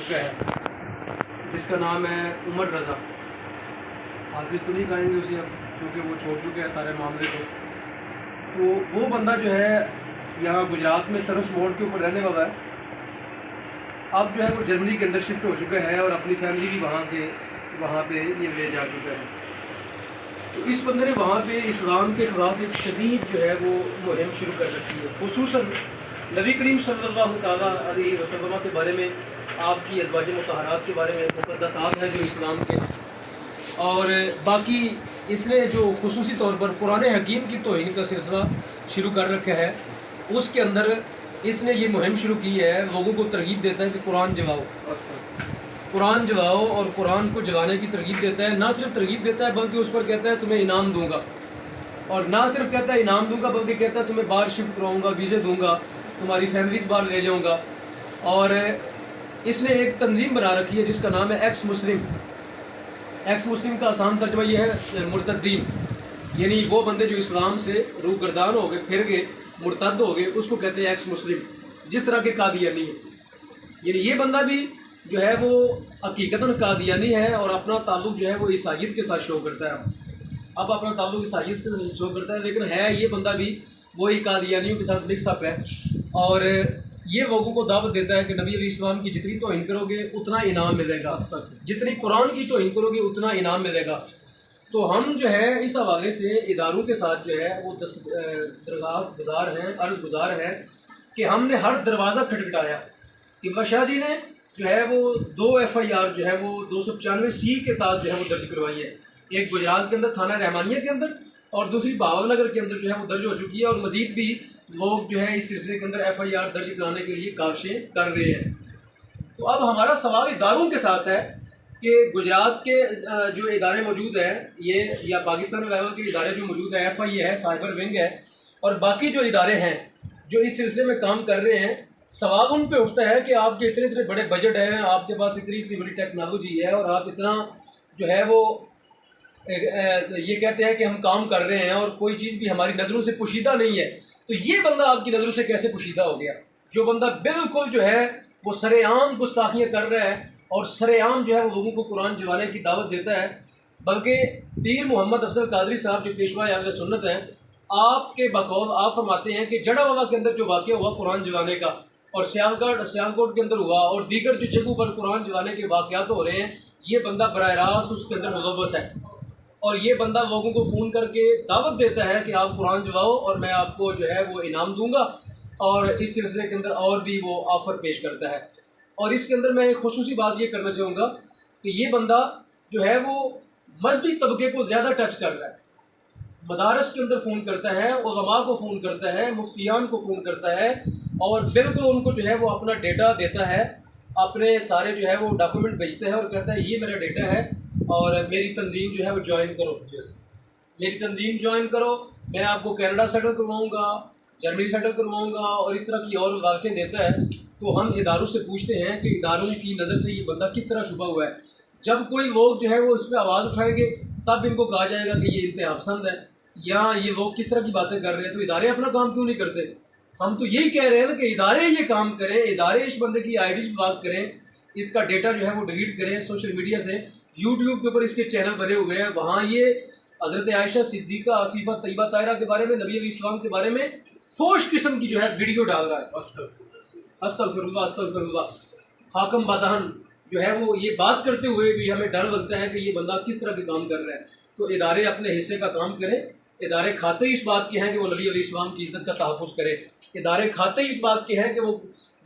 چکا ہے جس کا نام ہے عمر رضا۔ حافظ تو نہیں کہیں گے اسے اب، چونکہ وہ چھوڑ چکے ہیں سارے معاملے کو۔ تو وہ بندہ جو ہے یہاں گجرات میں سروس موڑ کے اوپر رہنے والا ہے، اب جو ہے وہ جرمنی کے اندر شفٹ ہو چکا ہے اور اپنی فیملی بھی وہاں پہ یہ لے جا چکا ہے۔ تو اس بندے نے وہاں پہ اسلام کے خلاف ایک شدید جو ہے وہ مہم شروع کر رکھی ہے، خصوصاً نبی کریم صلی اللہ تعالیٰ علیہ وسلم کے بارے میں، آپ کی ازواج مطہرات کے بارے میں مقدسات ہیں جو اسلام کے، اور باقی اس نے جو خصوصی طور پر قرآن حکیم کی توہین کا سلسلہ شروع کر رکھا ہے، اس کے اندر اس نے یہ مہم شروع کی ہے، لوگوں کو ترغیب دیتا ہے کہ قرآن جلاؤ، قرآن جلاؤ، اور قرآن کو جلانے کی ترغیب دیتا ہے۔ نہ صرف ترغیب دیتا ہے بلکہ اس پر کہتا ہے تمہیں انعام دوں گا، اور نہ صرف کہتا ہے انعام دوں گا بلکہ کہتا ہے تمہیں باہر شفٹ کراؤں گا، ویزے دوں گا، تمہاری فیملیز باہر لے جاؤں گا۔ اور اس نے ایک تنظیم بنا رکھی ہے جس کا نام ہے ایکس مسلم۔ ایکس مسلم کا آسان ترجمہ یہ ہے مرتدین، یعنی وہ بندے جو اسلام سے روگردان ہو گئے، پھر گئے، مرتد ہو گئے، اس کو کہتے ہیں ایکس مسلم، جس طرح کے قادیانی ہیں۔ یعنی یہ بندہ بھی جو ہے وہ حقیقتاً قادیانی ہے اور اپنا تعلق جو ہے وہ عیسائیت کے ساتھ شو کرتا ہے، اب اپنا تعلق عیسائیت کے ساتھ شو کرتا ہے، لیکن ہے یہ بندہ بھی وہی قادیانیوں کے ساتھ مکس اپ ہے، اور یہ لوگوں کو دعوت دیتا ہے کہ نبی علیہ السلام کی جتنی توہین کرو گے اتنا انعام ملے گا، جتنی قرآن کی توہین کرو گے اتنا انعام ملے گا۔ تو ہم جو ہے اس حوالے سے اداروں کے ساتھ جو ہے وہ درخواست گزار ہیں، عرض گزار ہیں کہ ہم نے ہر دروازہ کھٹکھٹایا کہ بادشاہ جی نے جو ہے وہ 2 FIR جو ہے وہ 295C کے تحت جو ہے وہ درج کروائی ہے، ایک گجرات کے اندر تھانہ رحمانیہ کے اندر، اور دوسری بہاول نگر کے اندر جو ہے وہ درج ہو چکی ہے، اور مزید بھی لوگ جو ہے اس سلسلے کے اندر FIR درج کرانے کے لیے کاوشیں کر رہے ہیں۔ تو اب ہمارا سوال اداروں کے ساتھ ہے کہ گجرات کے جو ادارے موجود ہیں یہ، یا پاکستان لیول کے ادارے جو موجود ہیں، FI ہے، سائبر ونگ ہے، اور باقی جو ادارے ہیں جو اس سلسلے میں کام کر رہے ہیں، سوال ان پہ اٹھتا ہے کہ آپ کے اتنے بڑے بجٹ ہیں، آپ کے پاس اتنی بڑی ٹیکنالوجی ہے، اور آپ اتنا جو ہے وہ یہ کہتے ہیں کہ ہم کام کر رہے ہیں اور کوئی چیز بھی ہماری نظروں سے پوشیدہ نہیں ہے، تو یہ بندہ آپ کی نظروں سے کیسے پوشیدہ ہو گیا؟ جو بندہ بالکل جو ہے وہ سر عام گستاخیاں کر رہا ہے اور سر عام جو ہے وہ لوگوں کو قرآن جلانے کی دعوت دیتا ہے، بلکہ پیر محمد افضل قادری صاحب جو پیشوا اہل سنت ہیں، آپ کے بقول آپ فرماتے ہیں کہ جڑا والا کے اندر جو واقعہ ہوا قرآن جلانے کا، اور سیالکوٹ کے اندر ہوا، اور دیگر جو جگہوں پر قرآن جلانے کے واقعات ہو رہے ہیں، یہ بندہ براہ راست اس کے اندر ملوث ہے، اور یہ بندہ لوگوں کو فون کر کے دعوت دیتا ہے کہ آپ قرآن جلاؤ اور میں آپ کو جو ہے وہ انعام دوں گا، اور اس سلسلے کے اندر اور بھی وہ آفر پیش کرتا ہے۔ اور اس کے اندر میں ایک خصوصی بات یہ کرنا چاہوں گا کہ یہ بندہ جو ہے وہ مذہبی طبقے کو زیادہ ٹچ کر رہا ہے، مدارس کے اندر فون کرتا ہے، علماء کو فون کرتا ہے، مفتیان کو فون کرتا ہے، اور بالکل ان کو جو ہے وہ اپنا ڈیٹا دیتا ہے، اپنے سارے جو ہے وہ ڈاکومنٹ بھیجتا ہے اور کہتا ہے یہ میرا ڈیٹا ہے اور میری تنظیم جو ہے وہ جوائن کرو، میری تنظیم جوائن کرو، میں آپ کو کینیڈا سیٹل کرواؤں گا، جرمنی سیٹل کرواؤں گا، اور اس طرح کی اور لالچیں دیتا ہے۔ تو ہم اداروں سے پوچھتے ہیں کہ اداروں کی نظر سے یہ بندہ کس طرح شبہ ہوا ہے؟ جب کوئی لوگ جو ہے وہ اس پہ آواز اٹھائیں گے تب ان کو کہا جائے گا کہ یہ انتہا پسند ہے، یا یہ لوگ کس طرح کی باتیں کر رہے ہیں۔ تو ادارے اپنا کام کیوں نہیں کرتے؟ ہم تو یہی کہہ رہے ہیں کہ ادارے یہ کام کریں، ادارے اس بندے کی آئی ڈیز بلاک کریں، اس کا ڈیٹا جو ہے وہ ڈیلیٹ کریں سوشل میڈیا سے۔ یوٹیوب کے اوپر اس کے چینل بنے ہوئے ہیں، وہاں یہ حضرت عائشہ صدیقہ عفیفہ طیبہ طاہرہ کے بارے میں، نبی علیہ السلام کے بارے میں فوش قسم کی جو ہے ویڈیو ڈال رہا ہے۔ استغفر اللہ استغفر اللہ۔ حاکم بادہن جو ہے وہ یہ بات کرتے ہوئے بھی ہمیں ڈر لگتا ہے کہ یہ بندہ کس طرح کے کام کر رہا ہے۔ تو ادارے اپنے حصے کا کام کریں، ادارے کھاتے اس بات کے ہیں کہ وہ نبی علیہ السلام کی عزت کا تحفظ کرے، ادارے کھاتے اس بات کے ہیں کہ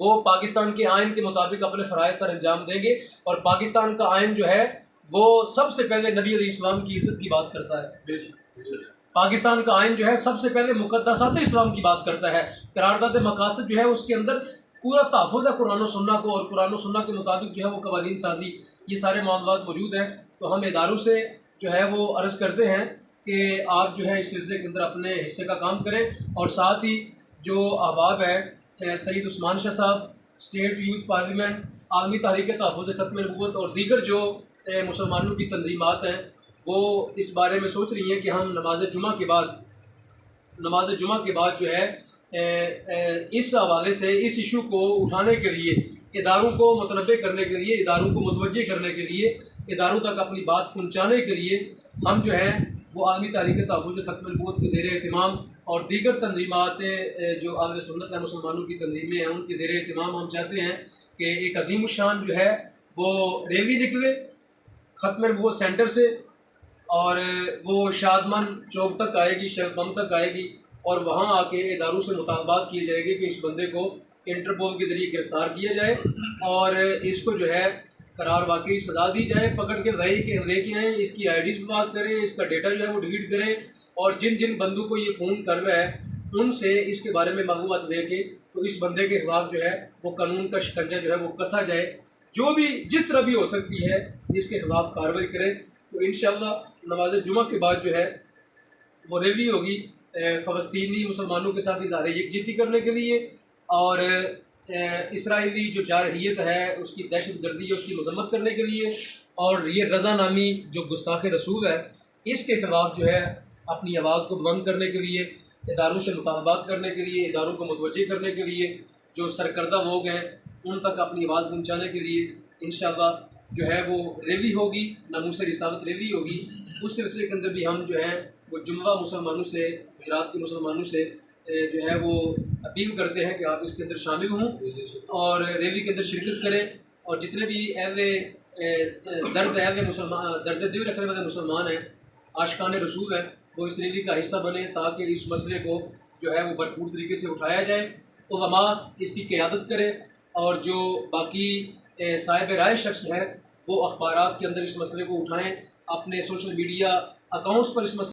وہ پاکستان کے آئین کے مطابق اپنے فرائض سر انجام دیں گے، اور پاکستان کا آئین جو ہے وہ سب سے پہلے نبی علیہ السلام کی عزت کی بات کرتا ہے۔ پاکستان کا آئین جو ہے سب سے پہلے مقدسات اسلام کی بات کرتا ہے، قرارداد مقاصد جو ہے اس کے اندر پورا تحفظ ہے قرآن و سنہ کو، اور قرآن و سنہ کے مطابق جو ہے وہ قوانین سازی، یہ سارے معاملات موجود ہیں۔ تو ہم اداروں سے جو ہے وہ عرض کرتے ہیں کہ آپ جو ہے اس سلسلے کے اندر اپنے حصے کا کام کریں، اور ساتھ ہی جو احباب ہے سید عثمان شاہ صاحب، اسٹیٹ یوتھ پارلیمنٹ، عالمی تحریک تحفظ ختم نبوت، اور دیگر جو مسلمانوں کی تنظیمات ہیں، وہ اس بارے میں سوچ رہی ہیں کہ ہم نماز جمعہ کے بعد جو ہے اس حوالے سے اس ایشو کو اٹھانے کے لیے اداروں کو متنبع کرنے کے لیے، اداروں کو متوجہ کرنے کے لیے، اداروں تک اپنی بات پہنچانے کے لیے ہم جو ہے وہ عالمی تحریک تحفظ ختم نبوت کے زیر اہتمام اور دیگر تنظیمات جو اہل سنت ہے مسلمانوں کی تنظیمیں ہیں ان کے زیر اہتمام ہم چاہتے ہیں کہ ایک عظیم الشان جو ہے وہ ریلی نکلے ختم نبوت سینٹر سے، اور وہ شادمن چوک تک آئے گی، شیخ بم تک آئے گی، اور وہاں آ کے اداروں سے مطالبات کیے جائے گے کہ اس بندے کو انٹرپول کے ذریعے گرفتار کیا جائے اور اس کو جو ہے قرار واقعی سزا دی جائے، پکڑ کے لے کے آئیں، اس کی آئی ڈیز بلاک کریں، اس کا ڈیٹا جو ہے وہ ڈیلیٹ کریں، اور جن جن بندوں کو یہ فون کر رہا ہے ان سے اس کے بارے میں معلومات لے کے تو اس بندے کے خلاف جو ہے وہ قانون کا شکنجہ جو ہے وہ کسا جائے، جو بھی جس طرح بھی ہو سکتی ہے اس کے خلاف کارروائی کریں۔ تو انشاءاللہ نماز جمعہ کے بعد جو ہے وہ ریلی ہوگی فلسطینی مسلمانوں کے ساتھ اظہار یکجہتی کرنے کے لیے، اور اسرائیلی جو جارحیت ہے اس کی دہشت گردی ہے اس کی مذمت کرنے کے لیے، اور یہ رضا نامی جو گستاخ رسول ہے اس کے خلاف جو ہے اپنی آواز کو بلند کرنے کے لیے، اداروں سے مطالبات کرنے کے لیے، اداروں کو متوجہ کرنے کے لیے، جو سرکردہ لوگ ہیں ان تک اپنی آواز پہنچانے کے لیے انشاءاللہ جو ہے وہ ریلی ہوگی، ناموس رسالت ریلی ہوگی۔ اس سلسلے کے اندر بھی ہم جو ہے وہ جملہ مسلمانوں سے، گجرات کے مسلمانوں سے جو ہے وہ اپیل کرتے ہیں کہ آپ اس کے اندر شامل ہوں اور ریلی کے اندر شرکت کریں، اور جتنے بھی درد دل رکھنے والے مسلمان ہیں، عاشقان رسول ہیں، وہ اس ریلی کا حصہ بنیں تاکہ اس مسئلے کو جو ہے وہ بھرپور طریقے سے اٹھایا جائے، علماء اس کی قیادت کریں، اور جو باقی صاحب رائے شخص ہے وہ اخبارات کے اندر اس مسئلے کو اٹھائیں، اپنے سوشل میڈیا اکاؤنٹس پر اس مسئلے